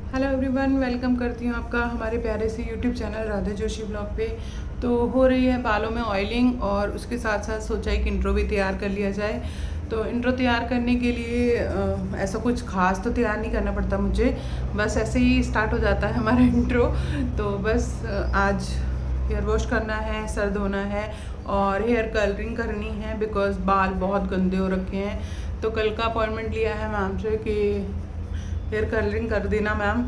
Hello everyone, welcome करती हूँ आपका हमारे प्यारे से YouTube channel Radha Joshi blog पे। तो हो रही है बालों में ऑयलिंग और उसके साथ साथ सोचा एक इंट्रो भी तैयार कर लिया जाए। तो इंट्रो तैयार करने के लिए ऐसा कुछ खास तो तैयार नहीं करना पड़ता मुझे, बस ऐसे ही स्टार्ट हो जाता है हमारा इंट्रो। तो बस आज हेयर वॉश करना है, सर धोना है और हेयर कलरिंग करनी है बिकॉज बाल बहुत गंदे हो रखे हैं। तो कल का अपॉइंटमेंट लिया है मैम से कि हेयर कलरिंग कर देना मैम,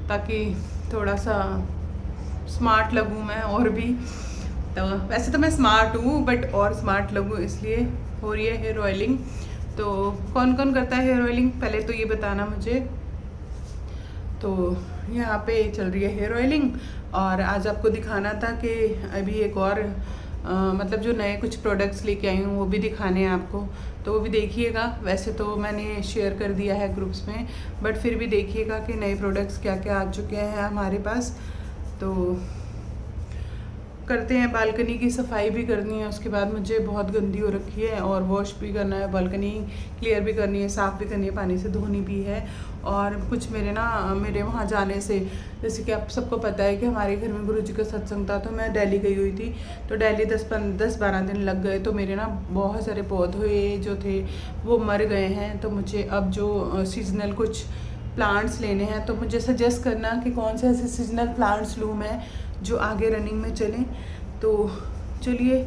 ताकि थोड़ा सा स्मार्ट लगूँ मैं और भी। तो वैसे तो मैं स्मार्ट हूँ बट और स्मार्ट लगूँ इसलिए हो रही है हेयर ऑयलिंग। तो कौन कौन करता है हेयर ऑयलिंग पहले तो ये बताना मुझे। तो यहाँ पे चल रही है हेयर ऑयलिंग और आज आपको दिखाना था कि अभी एक और मतलब जो नए कुछ प्रोडक्ट्स लेके आई हूँ वो भी दिखाने हैं आपको, तो वो भी देखिएगा। वैसे तो मैंने शेयर कर दिया है ग्रुप्स में, बट फिर भी देखिएगा कि नए प्रोडक्ट्स क्या क्या आ चुके हैं हमारे पास। तो करते हैं, बालकनी की सफाई भी करनी है, उसके बाद मुझे बहुत गंदी हो रखी है और वॉश भी करना है, बालकनी क्लियर भी करनी है, साफ़ भी करनी है, पानी से धोनी भी है। और कुछ मेरे वहाँ जाने से, जैसे कि आप सबको पता है कि हमारे घर में गुरुजी का सत्संग था, तो मैं दिल्ली गई हुई थी। तो दिल्ली 10-12 दिन लग गए, तो मेरे बहुत सारे पौधे जो थे वो मर गए हैं। तो मुझे अब जो सीजनल कुछ प्लांट्स लेने हैं, तो मुझे सजेस्ट करना कि कौन से ऐसे सीजनल प्लांट्स लूँ मैं जो आगे रनिंग में चलें। तो चलिए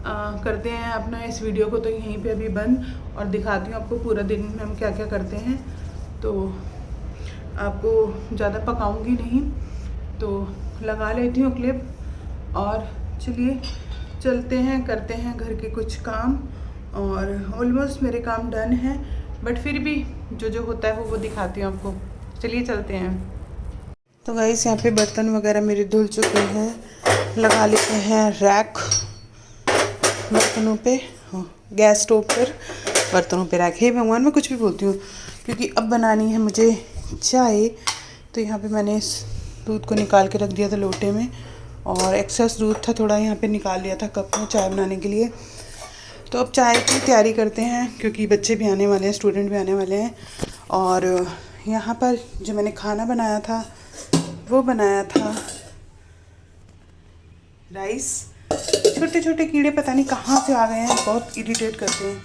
करते हैं अपना इस वीडियो को तो यहीं पे अभी बंद, और दिखाती हूँ आपको पूरा दिन में हम क्या क्या करते हैं। तो आपको ज़्यादा पकाऊंगी नहीं, तो लगा लेती हूँ क्लिप और चलिए चलते हैं, करते हैं घर के कुछ काम। और ऑलमोस्ट मेरे काम डन है, बट फिर भी जो जो होता है वो दिखाती हूँ आपको। चलिए चलते हैं। तो गाइस यहाँ पे बर्तन वगैरह मेरे धुल चुके हैं, लगा लेते हैं रैक बर्तनों पे, गैस स्टोव पर बर्तनों पे रैक। हे भगवान, मैं कुछ भी बोलती हूँ, क्योंकि अब बनानी है मुझे चाय। तो यहाँ पे मैंने इस दूध को निकाल के रख दिया था लोटे में, और एक्सेस दूध था थोड़ा यहाँ पे निकाल लिया था कप में चाय बनाने के लिए। तो अब चाय की तैयारी करते हैं, क्योंकि बच्चे भी आने वाले हैं, स्टूडेंट भी आने वाले हैं। और यहाँ पर जो मैंने खाना बनाया था वो बनाया था राइस। छोटे छोटे कीड़े पता नहीं कहाँ से आ गए हैं, बहुत इरिटेट करते हैं।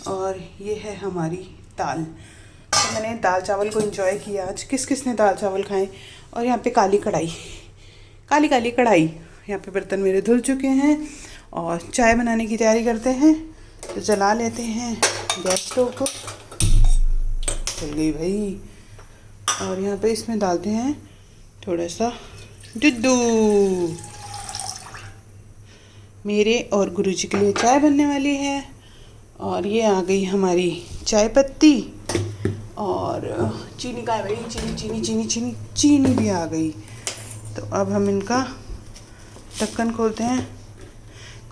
और ये है हमारी दाल। तो मैंने दाल चावल को एंजॉय किया आज। किस किस ने दाल चावल खाए। और यहाँ पे काली कढ़ाई, काली काली कढ़ाई। यहाँ पे बर्तन मेरे धुल चुके हैं और चाय बनाने की तैयारी करते हैं। तो जला लेते हैं गैस स्टोव को। चल गई भाई। और यहाँ पे इसमें डालते हैं थोड़ा सा दूध। मेरे और गुरुजी के लिए चाय बनने वाली है। और ये आ गई हमारी चाय पत्ती, और चीनी का भाई, चीनी चीनी चीनी चीनी चीनी भी आ गई। तो अब हम इनका ढक्कन खोलते हैं।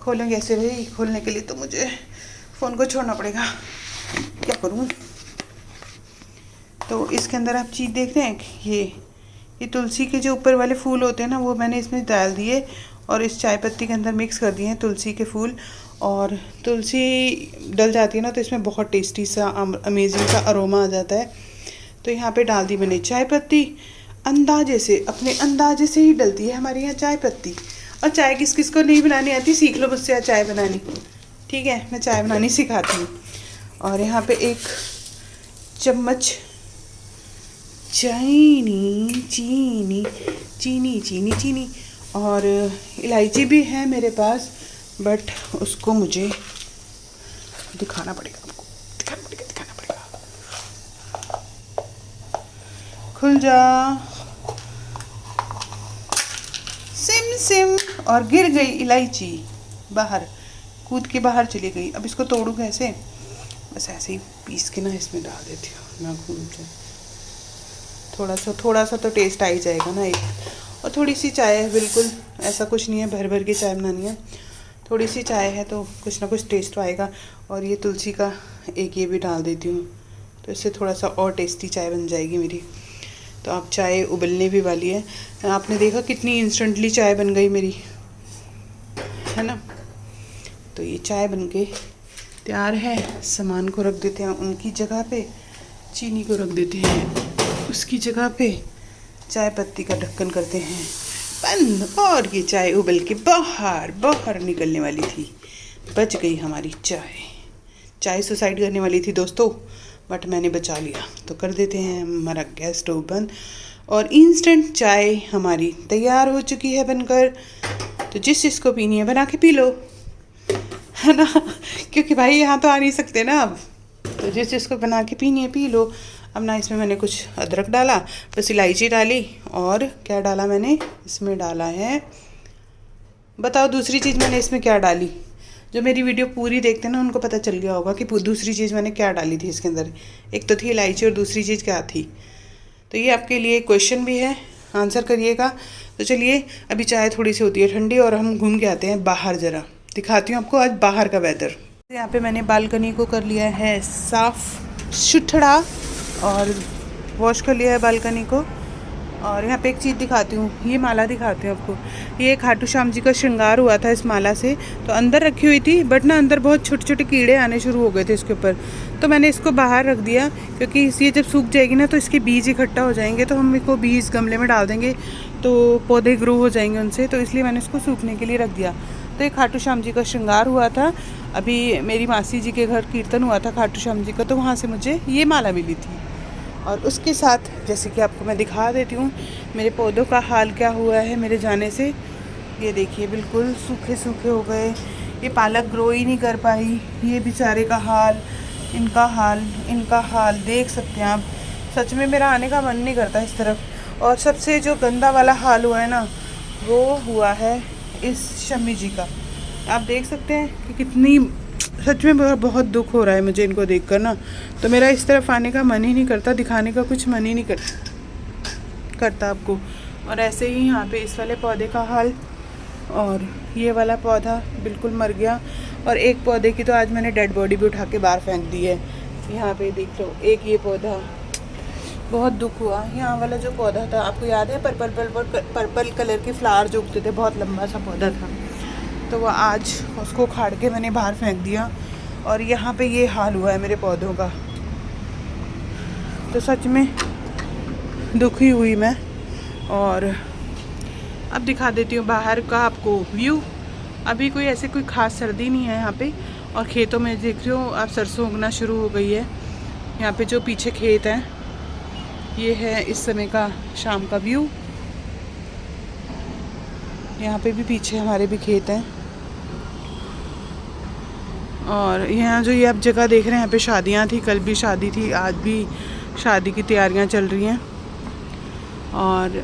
खोलेंगे ऐसे भाई, खोलने के लिए तो मुझे फ़ोन को छोड़ना पड़ेगा, क्या करूँ। तो इसके अंदर आप चीज़ देख रहे हैं, ये तुलसी के जो ऊपर वाले फूल होते हैं ना, वो मैंने इसमें डाल दिए और इस चाय पत्ती के अंदर मिक्स कर दिए हैं तुलसी के फूल। और तुलसी डल जाती है ना, तो इसमें बहुत टेस्टी सा अमेजिंग सा अरोमा आ जाता है। तो यहाँ पे डाल दी मैंने चाय पत्ती। अंदाजे से, अपने अंदाजे से ही डलती है हमारे यहाँ चाय पत्ती। और चाय किस किस को नहीं बनानी आती, सीख लो मुझसे चाय बनानी, ठीक है, मैं चाय बनानी सिखाती हूँ। और यहाँ पे एक चम्मच चीनी चीनी चीनी चीनी चीनी, और इलायची भी है मेरे पास, बट उसको मुझे दिखाना पड़ेगा, आपको दिखाना पड़ेगा। खुल जा सिम सिम। और गिर गई इलायची बाहर, कूद के बाहर चली गई। अब इसको तोड़ूँ कैसे, बस ऐसे ही पीस के ना इसमें डाल देती हूँ ना, घूम जाए। थोड़ा सा तो टेस्ट आ ही जाएगा ना एक। और थोड़ी सी चाय है, बिल्कुल ऐसा कुछ नहीं है भर भर के चाय बनानी है, थोड़ी सी चाय है तो कुछ ना कुछ टेस्ट तो आएगा। और ये तुलसी का एक ये भी डाल देती हूँ, तो इससे थोड़ा सा और टेस्टी चाय बन जाएगी मेरी। तो अब चाय उबलने भी वाली है। आपने देखा कितनी इंस्टेंटली चाय बन गई मेरी, है ना। तो ये चाय बन के तैयार है। सामान को रख देते हैं उनकी जगह पे, चीनी को रख देते हैं उसकी जगह पे, चाय पत्ती का ढक्कन करते हैं बंद, और ये चाय उबल के बाहर बाहर निकलने वाली थी। बच गई हमारी चाय। चाय सुसाइड करने वाली थी दोस्तों, बट मैंने बचा लिया। तो कर देते हैं हमारा गैस स्टोव बंद, और इंस्टेंट चाय हमारी तैयार हो चुकी है बनकर। तो जिस जिसको पीनी है बना के पी लो, है ना, क्योंकि भाई यहाँ तो आ नहीं सकते ना अब। तो जिस जिसको बना के पीनी है पी लो। अब ना इसमें मैंने कुछ अदरक डाला, बस इलायची डाली, और क्या डाला मैंने इसमें, डाला है, बताओ दूसरी चीज़ मैंने इसमें क्या डाली। जो मेरी वीडियो पूरी देखते हैं ना उनको पता चल गया होगा कि दूसरी चीज़ मैंने क्या डाली थी इसके अंदर। एक तो थी इलायची और दूसरी चीज़ क्या थी। तो ये आपके लिए क्वेश्चन भी है, आंसर करिएगा। तो चलिए, अभी चाय थोड़ी सी होती है ठंडी और हम घूम के आते हैं बाहर। ज़रा दिखाती हूँ आपको आज बाहर का वेदर। यहाँ पे मैंने बालकनी को कर लिया है साफ़ सुथरा और वॉश कर लिया है बालकनी को। और यहाँ पे एक चीज़ दिखाती हूँ, ये माला दिखाती हूँ आपको। ये खाटू श्याम जी का श्रृंगार हुआ था इस माला से, तो अंदर रखी हुई थी, बट ना अंदर बहुत छोटे छोटे कीड़े आने शुरू हो गए थे इसके ऊपर। तो मैंने इसको बाहर रख दिया, क्योंकि ये जब सूख जाएगी ना तो इसके बीज इकट्ठा हो जाएंगे, तो हम इसको बीज गमले में डाल देंगे तो पौधे ग्रो हो जाएंगे उनसे। तो इसलिए मैंने इसको सूखने के लिए रख दिया। तो ये खाटू श्याम जी का श्रृंगार हुआ था। अभी मेरी मासी जी के घर कीर्तन हुआ था खाटू श्याम जी का, तो वहाँ से मुझे ये माला मिली थी। और उसके साथ जैसे कि आपको मैं दिखा देती हूँ मेरे पौधों का हाल क्या हुआ है मेरे जाने से। ये देखिए बिल्कुल सूखे सूखे हो गए, ये पालक ग्रो ही नहीं कर पाई। ये बेचारे का हाल, इनका हाल देख सकते हैं आप। सच में मेरा आने का मन नहीं करता इस तरफ। और सबसे जो गंदा वाला हाल हुआ है ना, वो हुआ है इस शम्मी जी का। आप देख सकते हैं कि कितनी, सच में बहुत दुख हो रहा है मुझे इनको देखकर ना। तो मेरा इस तरफ आने का मन ही नहीं करता, दिखाने का कुछ मन ही नहीं करता आपको। और ऐसे ही यहाँ पे इस वाले पौधे का हाल, और ये वाला पौधा बिल्कुल मर गया। और एक पौधे की तो आज मैंने डेड बॉडी भी उठा के बाहर फेंक दी है। यहाँ पे देख लो, एक ये पौधा, बहुत दुख हुआ। यहाँ वाला जो पौधा था आपको याद है, पर्पल कलर के फ्लावर जो उगते थे, बहुत लंबा सा पौधा था, तो वो आज उसको उखाड़ के मैंने बाहर फेंक दिया। और यहाँ पे ये हाल हुआ है मेरे पौधों का। तो सच में दुखी हुई मैं। और अब दिखा देती हूँ बाहर का आपको व्यू। अभी कोई ऐसे कोई ख़ास सर्दी नहीं है यहाँ पे। और खेतों में देख रहे हो आप, सरसों उगना शुरू हो गई है। यहाँ पे जो पीछे खेत हैं, ये है इस समय का शाम का व्यू। यहाँ पे भी पीछे हमारे भी खेत हैं। और यहाँ जो ये आप जगह देख रहे हैं, यहाँ पे शादियाँ थी, कल भी शादी थी, आज भी शादी की तैयारियाँ चल रही हैं। और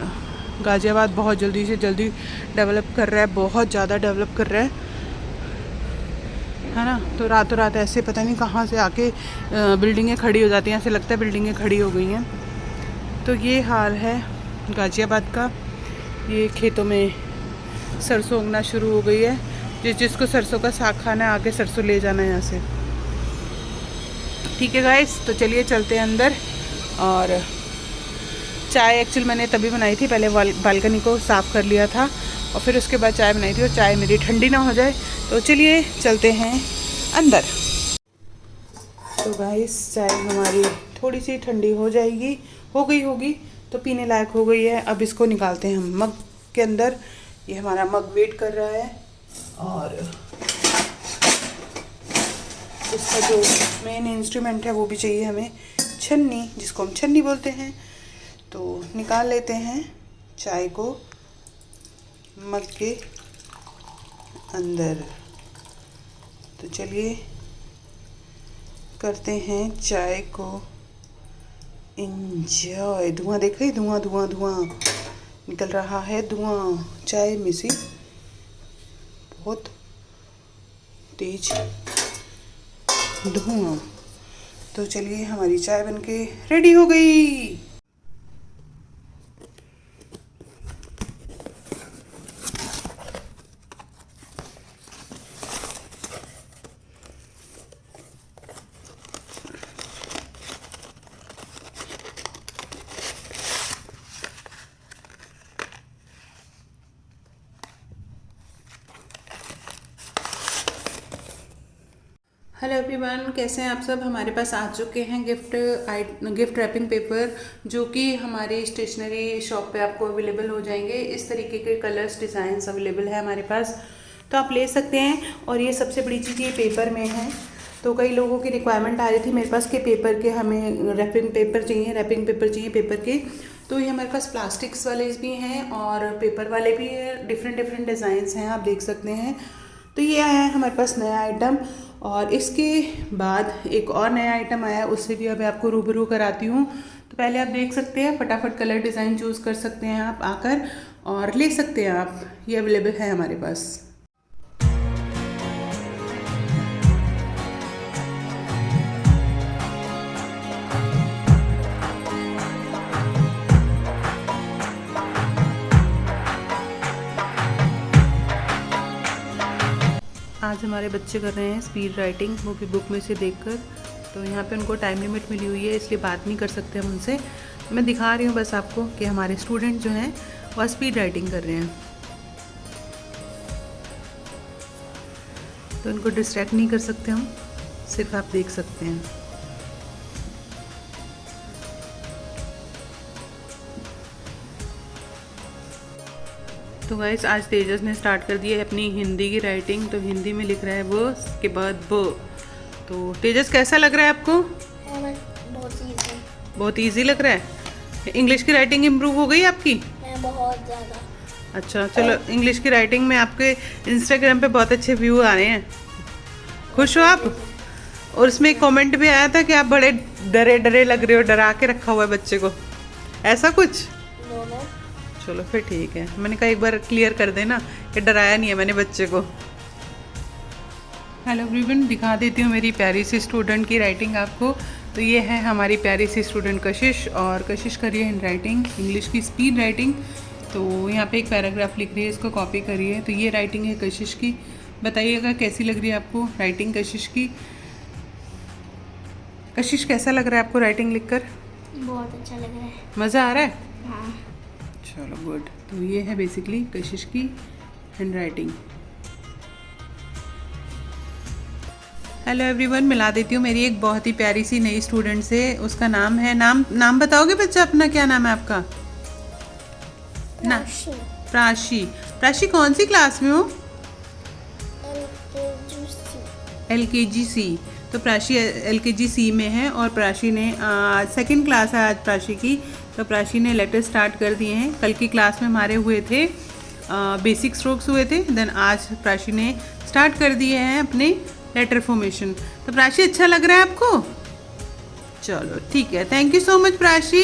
गाज़ियाबाद बहुत जल्दी से जल्दी डेवलप कर रहा है, बहुत ज़्यादा डेवलप कर रहा है ना। तो रातों रात ऐसे पता नहीं कहाँ से आके बिल्डिंगें खड़ी हो जाती हैं, ऐसे लगता है बिल्डिंगें खड़ी हो गई हैं। तो ये हाल है गाज़ियाबाद का। ये खेतों में सरसों उगना शुरू हो गई है। जिसको सरसों का साग खाना है आके सरसों ले जाना है यहाँ से। ठीक है गाइस, तो चलिए चलते हैं अंदर। और चाय एक्चुअली मैंने तभी बनाई थी, पहले बालकनी को साफ़ कर लिया था और फिर उसके बाद चाय बनाई थी। और चाय मेरी ठंडी ना हो जाए, तो चलिए चलते हैं अंदर। तो गाइस चाय हमारी थोड़ी सी ठंडी हो जाएगी, हो गई होगी, तो पीने लायक हो गई है। अब इसको निकालते हैं हम मग के अंदर। ये हमारा मग वेट कर रहा है। और इसका जो मेन इंस्ट्रूमेंट है वो भी चाहिए हमें, छन्नी, जिसको हम छन्नी बोलते हैं। तो निकाल लेते हैं चाय को मग के अंदर। तो चलिए करते हैं चाय को इंजॉय। धुआं देख रही, धुआं धुआं धुआं निकल रहा है, धुआं चाय में से बहुत तेज धुआं। तो चलिए हमारी चाय बनके रेडी हो गई। हेलो एवरीवन, कैसे हैं आप सब। हमारे पास आ चुके हैं गिफ्ट रैपिंग पेपर, जो कि हमारी स्टेशनरी शॉप पे आपको अवेलेबल हो जाएंगे। इस तरीके के कलर्स डिज़ाइंस अवेलेबल है हमारे पास, तो आप ले सकते हैं। और ये सबसे बड़ी चीज़ ये पेपर में है। तो कई लोगों की रिक्वायरमेंट आ रही थी मेरे पास के पेपर के, हमें रैपिंग पेपर चाहिए पेपर के। तो ये हमारे पास प्लास्टिक्स वाले भी हैं और पेपर वाले भी हैं, डिफरेंट डिज़ाइंस हैं, आप देख सकते हैं। तो ये आया है हमारे पास नया आइटम, और इसके बाद एक और नया आइटम आया है, उससे भी अभी आपको रूबरू कराती हूँ। तो पहले आप देख सकते हैं, फटाफट कलर डिज़ाइन चूज़ कर सकते हैं आप आकर, और ले सकते हैं आप, ये अवेलेबल है हमारे पास। आज हमारे बच्चे कर रहे हैं स्पीड राइटिंग, वो भी बुक में से देखकर। तो यहाँ पे उनको टाइम लिमिट मिली हुई है, इसलिए बात नहीं कर सकते हम उनसे। मैं दिखा रही हूँ बस आपको कि हमारे स्टूडेंट जो हैं वह स्पीड राइटिंग कर रहे हैं, तो उनको डिस्ट्रैक्ट नहीं कर सकते हम, सिर्फ आप देख सकते हैं। तो गाइस, आज तेजस ने स्टार्ट कर दी है अपनी हिंदी की राइटिंग। तो हिंदी में लिख रहा है ब, के बाद ब। तो तेजस, कैसा लग रहा है आपको? बहुत इजी लग रहा है। इंग्लिश की राइटिंग इम्प्रूव हो गई आपकी? बहुत ज़्यादा। अच्छा, चलो, इंग्लिश की राइटिंग में आपके इंस्टाग्राम पे बहुत अच्छे व्यू आ रहे हैं, खुश हो आप? और उसमें एक कमेंट भी आया था कि आप बड़े डरे लग रहे हो, डरा के रखा हुआ है बच्चे को, ऐसा कुछ? चलो फिर ठीक है, मैंने कहा एक बार क्लियर कर देना कि डराया नहीं है मैंने बच्चे को। हेलो एवरीवन, दिखा देती हूँ मेरी प्यारी सी स्टूडेंट की राइटिंग आपको। तो ये है हमारी प्यारी सी स्टूडेंट कशिश, और कशिश करिए हैंड राइटिंग, इंग्लिश की स्पीड राइटिंग। तो यहाँ पे एक पैराग्राफ लिख रही है, इसको कॉपी करिए। तो ये राइटिंग है कशिश की, बताइएगा कैसी लग रही है आपको राइटिंग कशिश की। कशिश, कैसा लग रहा है आपको राइटिंग लिखकर? बहुत अच्छा लग रहा है। मज़ा आ रहा है? हाँ। चलो गुड। तो ये है बेसिकली कशिश की हैंड राइटिंग। हेलो एवरीवन, मिला देती हूँ मेरी एक बहुत ही प्यारी सी नई स्टूडेंट से। उसका नाम है, नाम बताओगे बच्चा अपना? क्या नाम है आपका? प्राशी। प्राशी कौन सी क्लास में हो? LKG C। तो प्राशी LKG C में है, और प्राशी ने सेकंड क्लास है आज प्राशी की। तो प्राशी ने लेटर स्टार्ट कर दिए हैं। कल की क्लास में हमारे हुए थे बेसिक स्ट्रोक्स हुए थे, देन आज प्राशी ने स्टार्ट कर दिए हैं अपने लेटर फॉर्मेशन। तो प्राशी, अच्छा लग रहा है आपको? चलो ठीक है, thank you so much Prashi.